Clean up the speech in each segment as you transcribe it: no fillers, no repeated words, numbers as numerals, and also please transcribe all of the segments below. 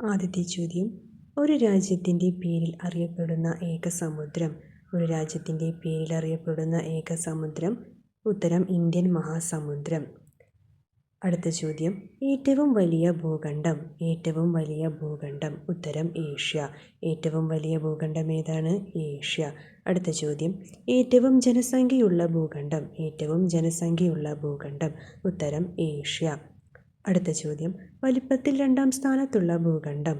ആദ്യത്തെ ചോദ്യം, ഒരു രാജ്യത്തിൻ്റെ പേരിൽ അറിയപ്പെടുന്ന ഏക സമുദ്രം. ഒരു രാജ്യത്തിൻ്റെ പേരിൽ അറിയപ്പെടുന്ന ഏക സമുദ്രം. ഉത്തരം ഇന്ത്യൻ മഹാസമുദ്രം. അടുത്ത ചോദ്യം, ഏറ്റവും വലിയ ഭൂഖണ്ഡം. ഏറ്റവും വലിയ ഭൂഖണ്ഡം. ഉത്തരം ഏഷ്യ. ഏറ്റവും വലിയ ഭൂഖണ്ഡം ഏതാണ്? ഏഷ്യ. അടുത്ത ചോദ്യം, ഏറ്റവും ജനസംഖ്യയുള്ള ഭൂഖണ്ഡം. ഏറ്റവും ജനസംഖ്യയുള്ള ഭൂഖണ്ഡം. ഉത്തരം ഏഷ്യ. അടുത്ത ചോദ്യം, വലിപ്പത്തിൽ രണ്ടാം സ്ഥാനത്തുള്ള ഭൂഖണ്ഡം.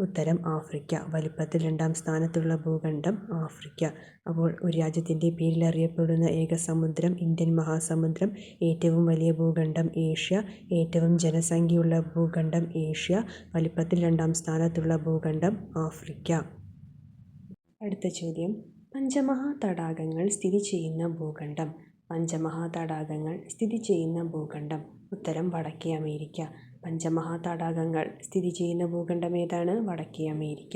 ഉത്തരം ആഫ്രിക്ക. വലിപ്പത്തിൽ രണ്ടാം സ്ഥാനത്തുള്ള ഭൂഖണ്ഡം ആഫ്രിക്ക. അപ്പോൾ ഒരു രാജ്യത്തിൻ്റെ പേരിൽ അറിയപ്പെടുന്ന ഏക സമുദ്രം ഇന്ത്യൻ മഹാസമുദ്രം. ഏറ്റവും വലിയ ഭൂഖണ്ഡം ഏഷ്യ. ഏറ്റവും ജനസംഖ്യയുള്ള ഭൂഖണ്ഡം ഏഷ്യ. വലിപ്പത്തിൽ രണ്ടാം സ്ഥാനത്തുള്ള ഭൂഖണ്ഡം ആഫ്രിക്ക. അടുത്ത ചോദ്യം, പഞ്ചമഹാ തടാകങ്ങൾ സ്ഥിതി ചെയ്യുന്ന ഭൂഖണ്ഡം. പഞ്ചമഹാ തടാകങ്ങൾ സ്ഥിതി ചെയ്യുന്ന ഭൂഖണ്ഡം. ഉത്തരം വടക്കേ അമേരിക്ക. പഞ്ചമഹാ തടാകങ്ങൾ സ്ഥിതി ചെയ്യുന്ന ഭൂഖണ്ഡം ഏതാണ്? വടക്കേ അമേരിക്ക.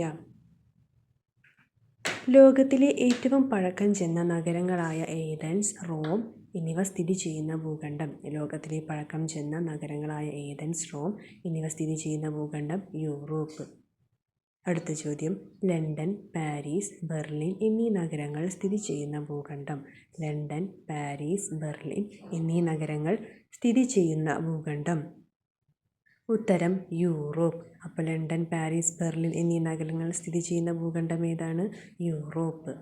ലോകത്തിലെ ഏറ്റവും പഴക്കം ചെന്ന നഗരങ്ങളായ ഏഥൻസ്, റോം എന്നിവ സ്ഥിതി ചെയ്യുന്ന ഭൂഖണ്ഡം. ലോകത്തിലെ പഴക്കം ചെന്ന നഗരങ്ങളായ ഏഥൻസ്, റോം എന്നിവ സ്ഥിതി ചെയ്യുന്ന ഭൂഖണ്ഡം യൂറോപ്പ്. അടുത്ത ചോദ്യം, ലണ്ടൻ, പാരീസ്, ബെർലിൻ എന്നീ നഗരങ്ങൾ സ്ഥിതി ചെയ്യുന്ന ഭൂഖണ്ഡം. ലണ്ടൻ, പാരീസ്, ബെർലിൻ എന്നീ നഗരങ്ങൾ സ്ഥിതി ചെയ്യുന്ന ഭൂഖണ്ഡം. ഉത്തരം യൂറോപ്പ്. അപ്പോൾ ലണ്ടൻ, പാരീസ്, ബെർലിൻ എന്നീ നഗരങ്ങൾ സ്ഥിതി ചെയ്യുന്ന ഭൂഖണ്ഡം ഏതാണ്? യൂറോപ്പ്.